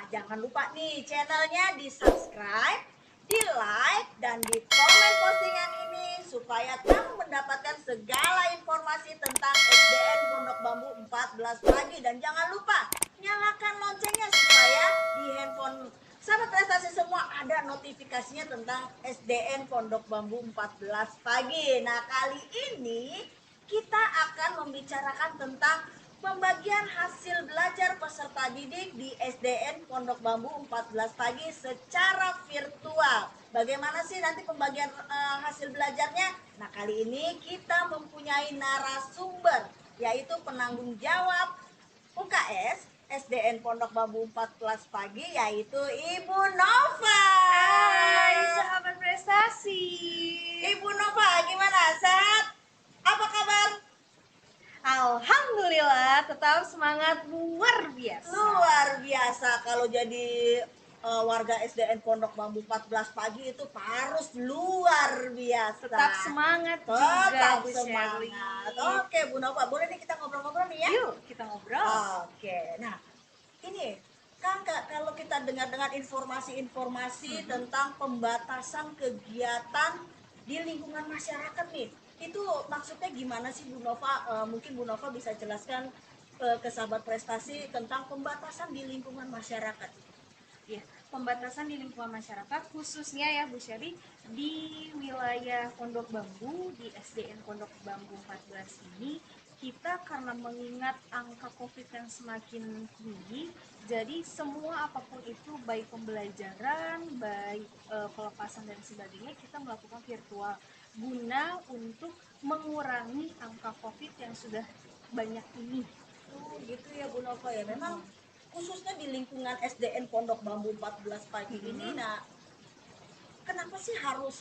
jangan lupa nih channelnya di subscribe, di like, dan di komen postingan ini supaya kamu mendapatkan segala informasi tentang SDN Pondok Bambu 14 pagi. Dan jangan lupa nyalakan loncengnya supaya di handphone sahabat prestasi semua ada notifikasinya tentang SDN Pondok Bambu 14 pagi. Nah, kali ini kita akan membicarakan tentang pembagian hasil belajar peserta didik di SDN Pondok Bambu 14 pagi secara virtual. Bagaimana sih nanti pembagian hasil belajarnya? Nah, kali ini kita mempunyai narasumber, yaitu penanggung jawab UKS SDN Pondok Bambu 14 pagi, yaitu Ibu Nova. Hai sahabat prestasi. Ibu Nova, gimana? Sehat? Apa kabar? Alhamdulillah tetap semangat luar biasa. Luar biasa. Kalau jadi warga SDN Pondok Bambu 14 pagi itu harus luar biasa. Tetap semangat Tetap juga Bu semangat. Shirley. Oke Bu Nova, boleh nih kita ngobrol-ngobrol nih ya? Yuk kita ngobrol. Oke, nah ini kan kalau kita dengar-dengar informasi-informasi tentang pembatasan kegiatan di lingkungan masyarakat nih, itu maksudnya gimana sih Bu Nova? Mungkin Bu Nova bisa jelaskan ke sahabat prestasi tentang pembatasan di lingkungan masyarakat. Ya, pembatasan di lingkungan masyarakat khususnya ya Bu Shirley di wilayah Pondok Bambu di SDN Pondok Bambu 14 ini kita karena mengingat angka COVID yang semakin tinggi, jadi semua apapun itu baik pembelajaran, baik pelepasan dan sebagainya kita melakukan virtual guna untuk mengurangi angka COVID yang sudah banyak ini. Oh gitu ya Bu Nova ya. Memang khususnya di lingkungan SDN Pondok Bambu 14 pagi ini, nah kenapa sih harus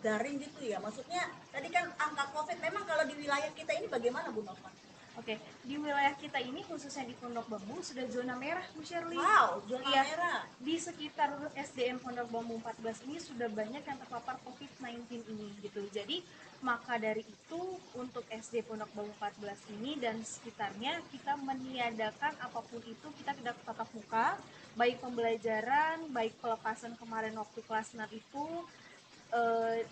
daring gitu ya? Maksudnya tadi kan angka COVID, memang kalau di wilayah kita ini bagaimana Bu Nova? Oke, di wilayah kita ini khususnya di Pondok Bambu sudah zona merah Bu Shirley. Wow, zona Iya, merah. di sekitar SDN Pondok Bambu 14 ini sudah banyak yang terpapar COVID-19 ini gitu. Jadi maka dari itu untuk SD Pondok Bambu 14 ini dan sekitarnya kita meniadakan apapun itu, kita tidak tatap muka, baik pembelajaran, baik pelepasan kemarin waktu kelas 6 itu.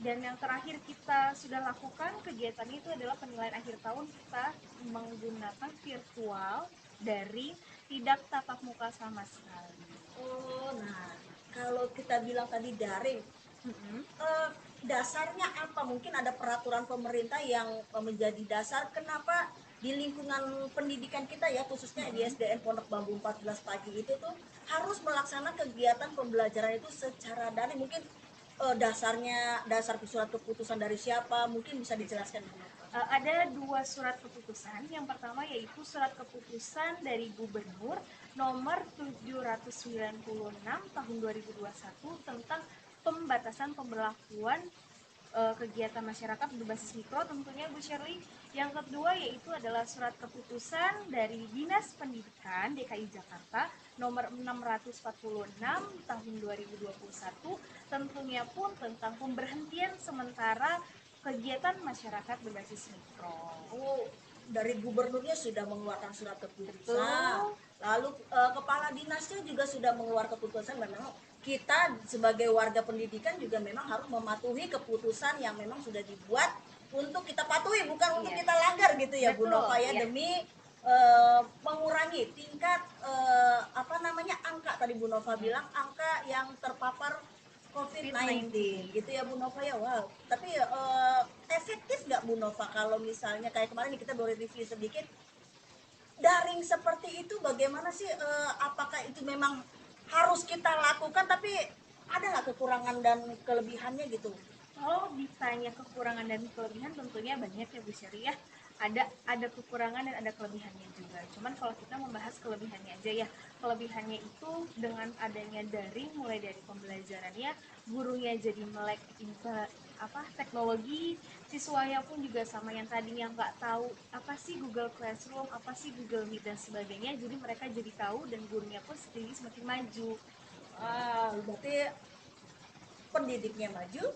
Dan yang terakhir kita sudah lakukan kegiatan itu adalah penilaian akhir tahun, kita menggunakan virtual dari tidak tatap muka sama sekali. Oh, nah kalau kita bilang tadi daring, dasarnya apa? Mungkin ada peraturan pemerintah yang menjadi dasar kenapa di lingkungan pendidikan kita ya, khususnya di SDN Pondok Bambu 14 pagi itu tuh harus melaksanakan kegiatan pembelajaran itu secara daring. Mungkin dasar surat keputusan dari siapa? Mungkin bisa dijelaskan Bu Nova. Ada dua surat keputusan. Yang pertama yaitu surat keputusan dari Gubernur nomor 796 tahun 2021 tentang pembatasan pemberlakuan kegiatan masyarakat berbasis mikro tentunya Bu Shirley. Yang kedua yaitu adalah surat keputusan dari Dinas Pendidikan DKI Jakarta nomor 646 tahun 2021 tentunya pun tentang pemberhentian sementara kegiatan masyarakat berbasis mikro. Oh, dari gubernurnya sudah mengeluarkan surat keputusan. Betul. Lalu kepala dinasnya juga sudah mengeluarkan keputusan. Memang kita sebagai warga pendidikan juga memang harus mematuhi keputusan yang memang sudah dibuat untuk kita patuhi, bukan untuk kita langgar gitu ya. Betul, Bu Nova ya, iya. demi mengurangi tingkat angka tadi Bu Nova bilang angka yang terpapar COVID-19 gitu ya Bu Nova ya. Wow. Tapi efektif nggak Bu Nova kalau misalnya kayak kemarin kita boleh review sedikit daring seperti itu, bagaimana sih? Apakah itu memang harus kita lakukan, tapi ada nggak kekurangan dan kelebihannya gitu? Kalau ditanya kekurangan dan kelebihan tentunya banyak ya Bu Syari ya. Ada kekurangan dan ada kelebihannya juga. Cuman kalau kita membahas kelebihannya aja ya. Kelebihannya itu dengan adanya daring mulai dari pembelajarannya, gurunya jadi melek teknologi, siswanya pun juga sama yang tadinya nggak tahu apa sih Google Classroom, apa sih Google Meet dan sebagainya. Jadi mereka jadi tahu dan gurunya pun semakin maju. Berarti pendidiknya maju,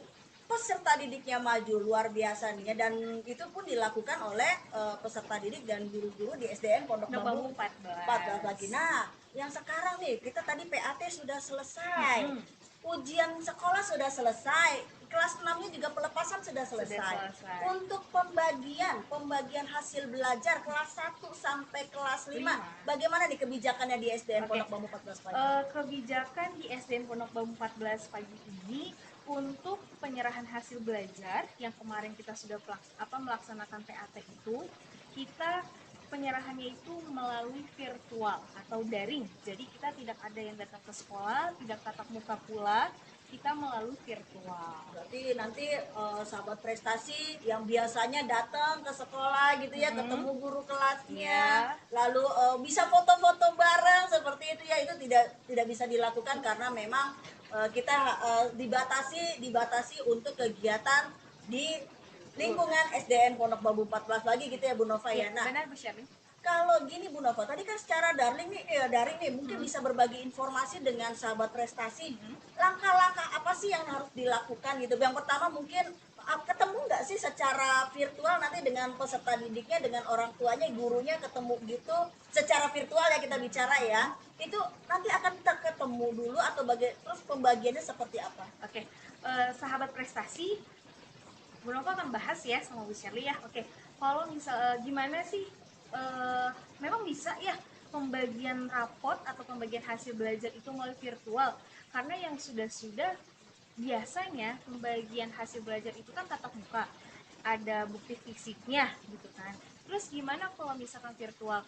peserta didiknya maju, luar biasa nih ya. Dan itu pun dilakukan oleh peserta didik dan guru-guru di SDN Pondok Bambu 14 lagi. Nah, yang sekarang nih, kita tadi PAT sudah selesai, Mm-mm. ujian sekolah sudah selesai, kelas 6-nya juga pelepasan sudah selesai. selesai. Untuk pembagian hasil belajar kelas 1 sampai kelas 5, bagaimana nih kebijakannya di SDN Oke. Pondok Bambu 14 Pagi? Kebijakan di SDN Pondok Bambu 14 pagi ini untuk penyerahan hasil belajar yang kemarin kita sudah melaksanakan PAT itu, kita penyerahannya itu melalui virtual atau daring. Jadi kita tidak ada yang datang ke sekolah, tidak tatap muka pula, kita melalui virtual. Berarti nanti sahabat prestasi yang biasanya datang ke sekolah gitu ya, ketemu guru kelasnya, Iya. lalu bisa foto-foto bareng seperti itu ya, itu tidak bisa dilakukan karena memang kita dibatasi untuk kegiatan di lingkungan SDN Pondok Bambu 14 lagi gitu ya Bu Nova ya. Iya, Nah, benar Bu Syarmi. kalau gini Bu Nova, tadi kan secara daring nih mungkin bisa berbagi informasi dengan sahabat prestasi. Langkah-langkah apa sih yang harus dilakukan gitu? Yang pertama mungkin ketemu nggak sih secara virtual nanti dengan peserta didiknya, dengan orang tuanya, gurunya ketemu gitu secara virtual ya kita bicara ya. Itu nanti akan ketemu dulu atau terus pembagiannya seperti apa? Oke, sahabat prestasi, Bu Nova akan bahas ya sama Bu Shirley ya. Oke, kalau misal gimana sih, memang bisa ya pembagian rapot atau pembagian hasil belajar itu melalui virtual, karena yang sudah biasanya pembagian hasil belajar itu kan tatap muka, ada bukti fisiknya gitu kan. Terus gimana kalau misalkan virtual?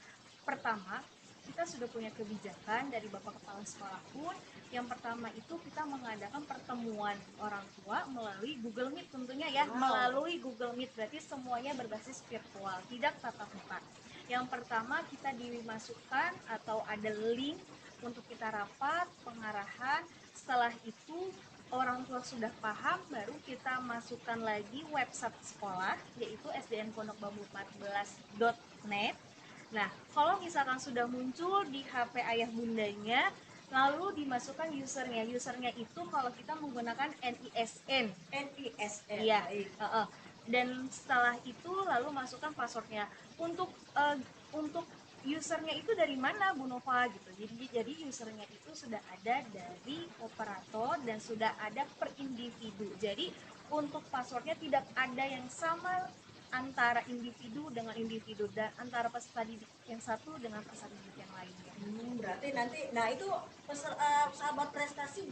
Pertama, kita sudah punya kebijakan dari Bapak Kepala Sekolah pun. Yang pertama itu kita mengadakan pertemuan orang tua melalui Google Meet tentunya ya. Wow. Melalui Google Meet, berarti semuanya berbasis virtual, tidak tatap muka. Yang pertama kita dimasukkan atau ada link untuk kita rapat, pengarahan. Setelah itu orang tua sudah paham, baru kita masukkan lagi website sekolah, yaitu sdnpondokbambu14.net. Nah, kalau misalkan sudah muncul di HP ayah bundanya, lalu dimasukkan usernya. Usernya itu kalau kita menggunakan NISN. NISN. Iya. Baik. Dan setelah itu lalu masukkan passwordnya. Untuk usernya itu dari mana Bu Nova gitu. Jadi usernya itu sudah ada dari operator dan sudah ada per individu. Jadi untuk passwordnya tidak ada yang sama antara individu dengan individu dan antara peserta didik yang satu dengan peserta didik yang lainnya. Berarti nanti, nah itu sahabat prestasi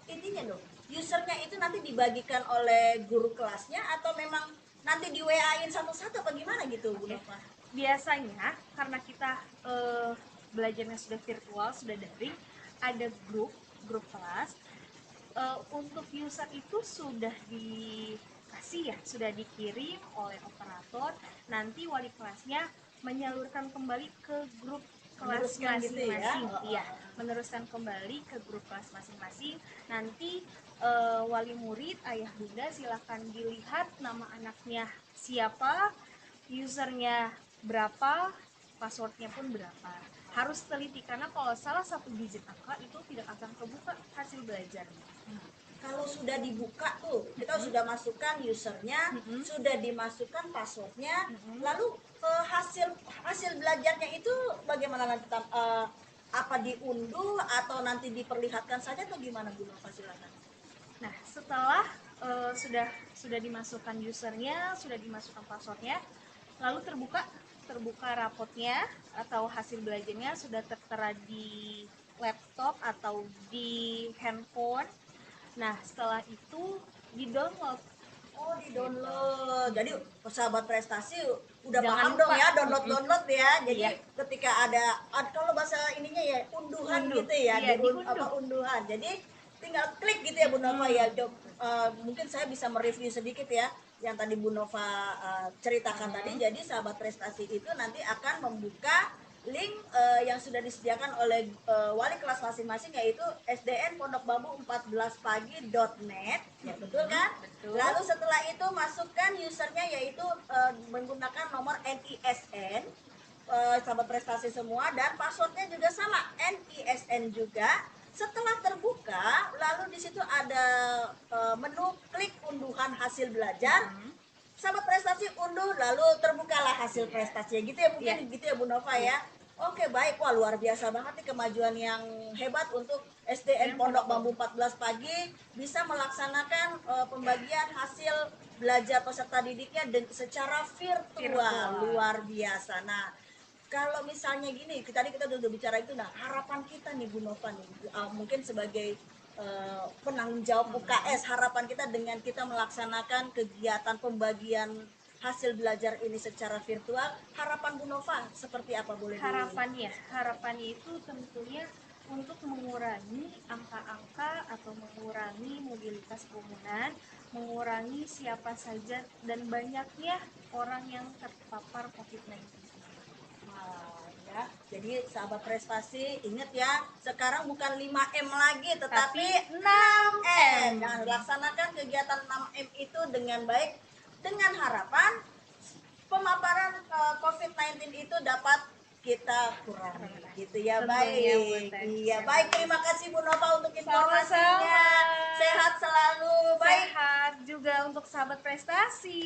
intinya dong, usernya itu nanti dibagikan oleh guru kelasnya atau memang nanti di WA-in satu-satu apa gimana gitu Bu Oke. Nova? Biasanya karena kita belajarnya sudah virtual, sudah daring, ada grup kelas. Untuk user itu sudah dikasih ya, sudah dikirim oleh operator. Nanti wali kelasnya menyalurkan kembali ke grup kelas Meneruskan gitu ya? masing-masing. Iya, meneruskan kembali ke grup kelas masing-masing. Nanti wali murid, ayah bunda silakan dilihat nama anaknya siapa, usernya berapa, passwordnya pun berapa. Harus teliti karena kalau salah satu digit angka itu tidak akan kebuka hasil belajarnya. Kalau sudah dibuka tuh, kita sudah masukkan usernya, sudah dimasukkan passwordnya, lalu hasil belajarnya itu bagaimana nanti? Apa diunduh atau nanti diperlihatkan saja atau gimana Bu Nova, silakan. Nah, setelah sudah dimasukkan usernya, sudah dimasukkan passwordnya, lalu terbuka rapotnya atau hasil belajarnya sudah tertera di laptop atau di handphone. Nah, setelah itu di-download. Oh, di-download. Jadi sahabat prestasi udah Jangan paham lupa. dong ya, download ya. Jadi Iya. ketika ada kalau bahasa ininya ya unduhan Unduh. gitu ya, Iya, diunduh. unduhan. Jadi tinggal klik gitu ya Bu Nova ya. Mungkin saya bisa mereview sedikit ya yang tadi Bu Nova ceritakan tadi. Jadi sahabat prestasi itu nanti akan membuka link yang sudah disediakan oleh wali kelas masing-masing, yaitu sdnpondokbambu14pagi.net ya, betul kan? Betul. Lalu setelah itu masukkan usernya, yaitu menggunakan nomor NISN, sahabat prestasi semua, dan passwordnya juga sama, NISN juga. Setelah terbuka, lalu di situ ada menu klik unduhan hasil belajar. Sahabat prestasi unduh, lalu terbukalah hasil prestasinya gitu ya, mungkin gitu ya Bu Nova ya. Oke, baik. Wah, luar biasa banget nih kemajuan yang hebat untuk SDN Pondok Bambu 14 pagi bisa melaksanakan pembagian hasil belajar peserta didiknya secara virtual. Virtual. Luar biasa. Nah, kalau misalnya gini, tadi kita udah bicara itu, nah harapan kita nih Bu Nova nih, mungkin sebagai penanggung jawab UKS, harapan kita dengan kita melaksanakan kegiatan pembagian hasil belajar ini secara virtual, harapan Bu Nova seperti apa, boleh Harapannya itu tentunya untuk mengurangi angka-angka atau mengurangi mobilitas kerumunan, mengurangi siapa saja dan banyaknya orang yang terpapar COVID-19. Wah, ya. Jadi sahabat prestasi, ingat ya, sekarang bukan 5M lagi tetapi 6M. Nah, laksanakan kegiatan 6M itu dengan baik dengan harapan pemaparan COVID-19 itu dapat kita kurangi gitu ya. Tentunya, Bu Baik. Teh. Iya, baik, terima kasih Bu Nova untuk informasinya. Sama-sama. Sehat selalu. Baik. Sehat juga untuk sahabat prestasi.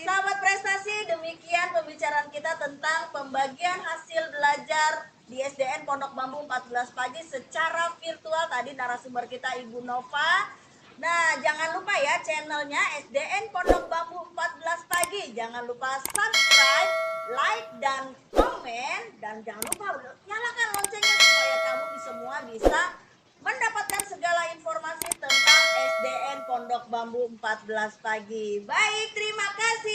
Sahabat prestasi, demikian pembicaraan kita tentang pembagian hasil belajar di SDN Pondok Bambu 14 pagi secara virtual. Tadi narasumber kita Ibu Nova. Nah, jangan lupa ya channelnya SDN Pondok Bambu 14 pagi. Jangan lupa subscribe, like, dan komen. Dan jangan lupa nyalakan loncengnya supaya kamu semua bisa mendapatkan segala informasi tentang SDN Pondok Bambu 14 pagi. Baik, terima kasih.